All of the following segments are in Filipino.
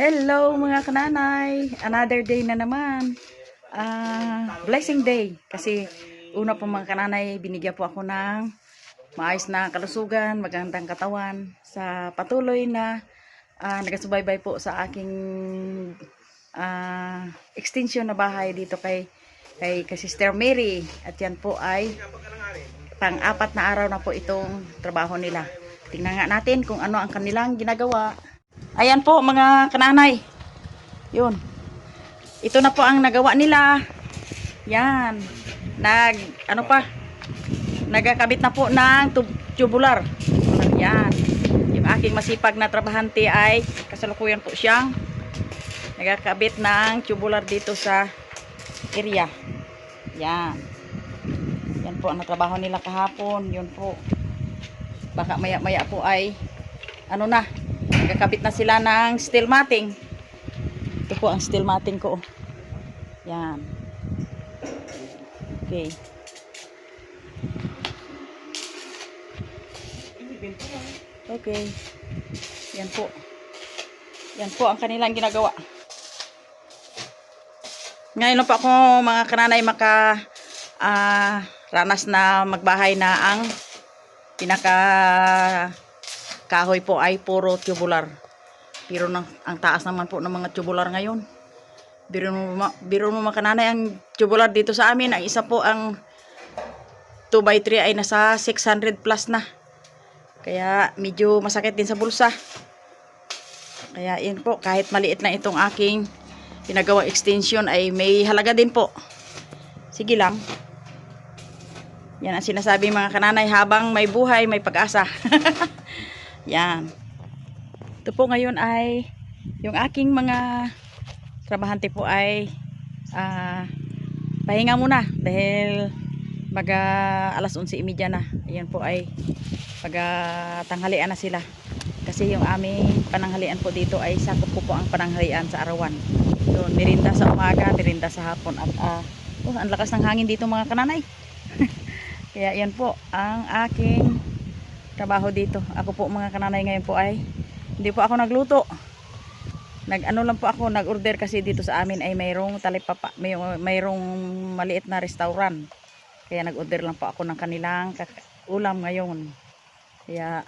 Hello mga kananay, another day na naman. Blessing day kasi una po mga kananay, binigyan po ako ng maayos na kalusugan, magandang katawan sa patuloy na nagasubaybay po sa aking extension na bahay dito kay Sister Mary. At yan po ay pang-apat na araw na po itong trabaho nila. Tingnan nga natin kung ano ang kanilang ginagawa. Ayan po mga kananay. Yun. Ito na po ang nagawa nila. Yan. Nagkakabit na po ng tubular. Yan. Yung aking masipag na trabahante ay kasalukuyan po siyang nagkakabit ng tubular dito sa area. Yan. Yan po ang natrabaho nila kahapon. Yun po. Baka maya-maya po ay nagkakabit na sila ng steel matting. Ito po ang steel matting ko. Yan. Okay. Okay. Yan po. Yan po ang kanilang ginagawa. Ngayon lang po ako mga kananay ranas na magbahay na ang pinaka kahoy po ay puro tubular. Pero ang taas naman po ng mga tubular ngayon. Biro mo makananay ang tubular dito sa amin. Ang isa po ang 2x3 ay nasa 600 plus na. Kaya medyo masakit din sa bulsa. Kaya yun po, kahit maliit lang itong aking pinagawang extension ay may halaga din po. Sige lang. Yan ang sinasabi mga kananay, habang may buhay, may pag-asa. Yan. Ito po ngayon ay yung aking mga trabahante po ay pahinga muna dahil alas 11:30 na. Ayan po ay tanghalian na sila. Kasi yung aming pananghalian po dito ay sakop po ang pananghalian sa arawan. Doon, merinda sa umaga, merinda sa hapon. At ang lakas ng hangin dito mga kananay. Kaya yan po ang aking trabaho dito. Ako po mga kananay ngayon po ay hindi po ako nagluto. Lang po ako nag-order kasi dito sa amin ay mayroong talipapa, mayroong maliit na restaurant. Kaya nag-order lang po ako ng kanilang ulam ngayon. Kaya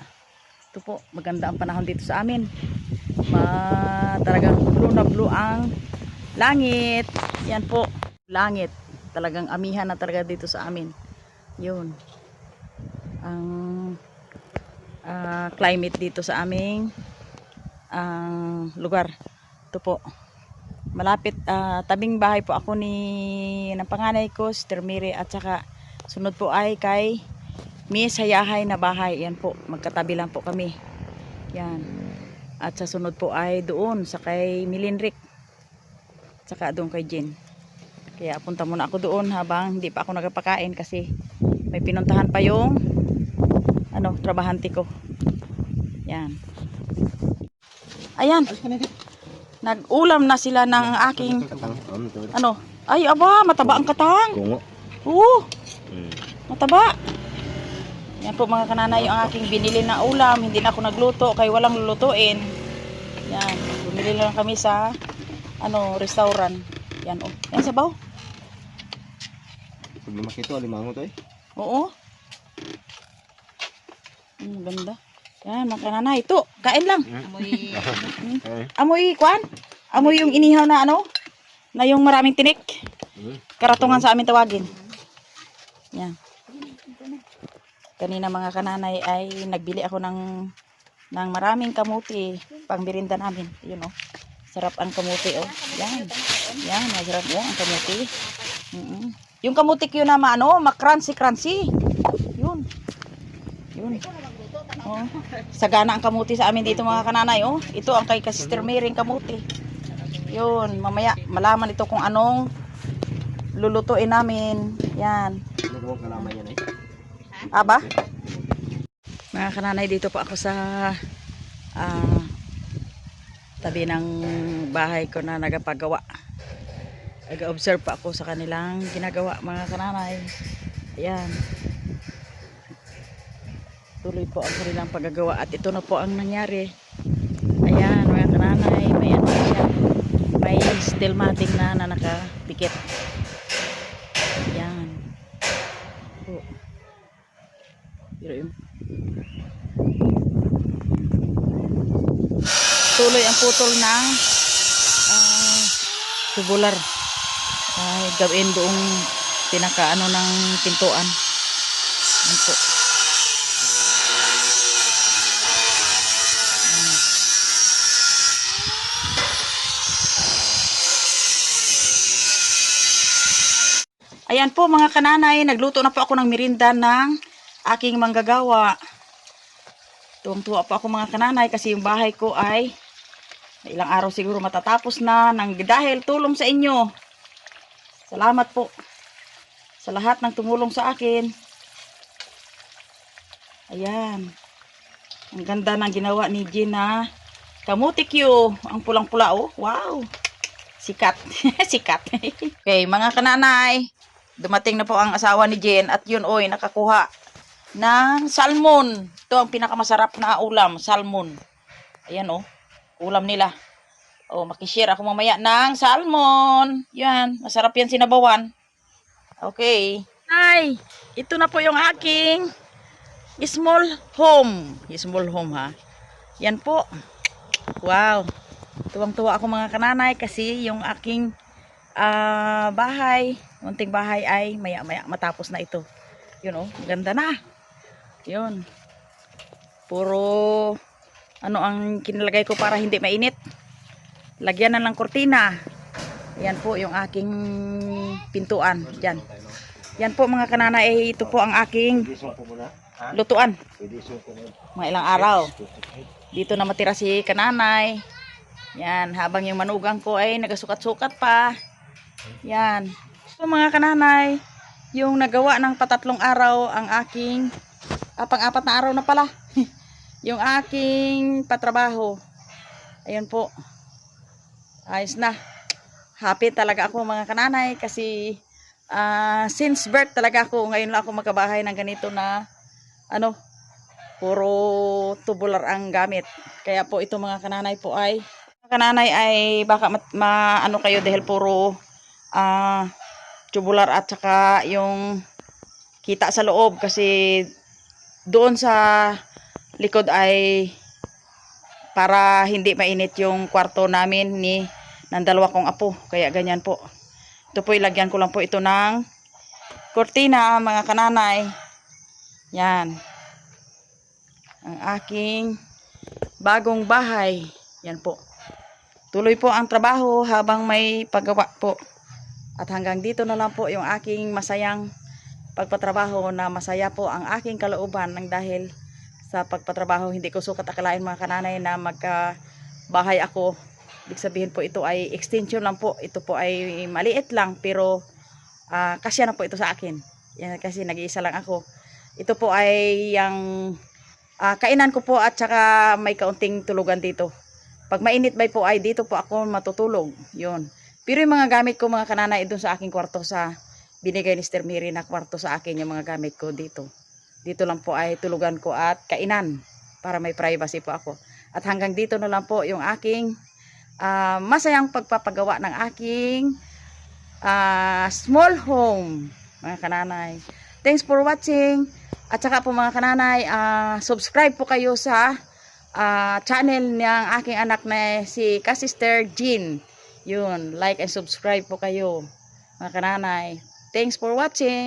ito po, maganda ang panahon dito sa amin. Talagang blue na blue ang langit. Yan po, langit. Talagang amihan na talaga dito sa amin. Yun ang climate dito sa aming lugar. Ito po malapit, tabing bahay po ako ng panganay ko, Sister Mary, at saka sunod po ay kay Miss Hayahay na bahay. Yan po, magkatabi lang po kami. Yan. At sa sunod po ay doon sa kay Milinric, saka doon kay Jen. Kaya punta muna ako doon habang hindi pa ako nagpakain kasi may pinuntahan pa yung trabahante ko. Yan. Ayan. Nag-ulam na sila ng aking ay aba, mataba ang katang. Oo. Mataba. Yan po mga kananay yung aking binili na ulam. Hindi na ako nagluto kay walang lulutuin. Yan. Bumili lang kami sa restaurant. Yan oh. Yan sabaw. Pag lumaki ito, alimango to eh. Oo. Ganda. Yan, mga kananay. Ito, kain lang. Amoy kwan? Amoy yung inihaw na na yung maraming tinik. Karatungan sa amin tawagin. Yan. Kanina mga kananay ay nagbili ako ng maraming kamuti pang merienda namin. Yun oh. Sarap ang kamuti oh. Yan. Yan, masarap yan ang kamuti. Yung kamutik yun na makransi-kransi. Yun. Yun. Oh. Sagana ang kamuti sa amin dito mga kananay oh. Ito ang kay Sister Mary kamuti. Yun, mamaya malaman ito kung anong lulutuin namin. Yan. Aba? Mga kananay, dito po ako sa tabi ng bahay ko na nagapagawa. Nag-observe pa ako sa kanilang ginagawa mga kananay. Ayan. Tuloy po ang kanilang paggagawa at ito na po ang nangyari. Ayan mga kananay, may steel matting na nakapikit. Yan. Po. Pero yung tuloy ang putol ng tubular. Gawin doong pinakaano ng pintuan. Yan po. Ayan po mga kananay, nagluto na po ako ng merinda ng aking manggagawa. Tuwang-tuwa po ako mga kananay kasi yung bahay ko ay ilang araw siguro matatapos na dahil tulong sa inyo. Salamat po sa lahat ng tumulong sa akin. Ayan. Ang ganda ng ginawa ni Gina. Kamuti Q. Ang pulang-pula oh. Wow. Sikat. Sikat. Okay mga kananay. Dumating na po ang asawa ni Jen at yun oy nakakuha ng salmon. Ito ang pinakamasarap na ulam, salmon. Ayan oh, ulam nila. Oh, makishare ako mamaya ng salmon. Yan, masarap yan sinabawan. Okay. Ay, ito na po yung aking small home. Small home ha. Yan po. Wow. Tuwang-tuwa ako mga kananay kasi yung aking bahay, munting bahay ay maya-maya matapos na ito. Yun oh, ganda na. Yun. Puro ano ang kinilagay ko para hindi mainit. Lagyan na lang kurtina. Yan po yung aking pintuan diyan. Yan po mga kananay, ito po ang aking lutuan. Mga ilang araw. Dito na matira si kananay. Yan, habang yung manugang ko ay nagasukat-sukat pa. Yan. So mga kananay, yung nagawa ng patatlong araw ang aking pang-apat na araw na pala. Yung aking patrabaho. Ayun po. Ayos na. Happy talaga ako mga kananay kasi since birth talaga ako, ngayon lang ako makabahay ng ganito na ano, puro tubular ang gamit. Kaya po ito mga kananay po ay baka ano kayo dahil puro tubular at saka yung kita sa loob kasi doon sa likod ay para hindi mainit yung kwarto namin ng dalawa kong apo, kaya ganyan po. Ito po ilagyan ko lang po ito ng kurtina mga kananay. Yan ang aking bagong bahay. Yan po, tuloy po ang trabaho habang may paggawa po. At hanggang dito na lang po yung aking masayang pagpatrabaho na masaya po ang aking kalooban ng dahil sa pagpatrabaho. Hindi ko sukat akalain mga kananay na magkabahay ako. Ibig sabihin po ito ay extension lang po. Ito po ay maliit lang pero kasya na po ito sa akin. Yan, kasi nag-iisa lang ako. Ito po ay yung kainan ko po at saka may kaunting tulugan dito. Pag mainit ba po ay dito po ako matutulog. Yun. Pero yung mga gamit ko mga kananay doon sa aking kwarto sa binigay ni Sister Mary na kwarto sa akin, yung mga gamit ko dito. Dito lang po ay tulugan ko at kainan para may privacy po ako. At hanggang dito na lang po yung aking masayang pagpapagawa ng aking small home mga kananay. Thanks for watching. At saka po mga kananay, subscribe po kayo sa channel ng aking anak na si Sister Jean. Yun, like and subscribe po kayo mga kananay. Thanks for watching.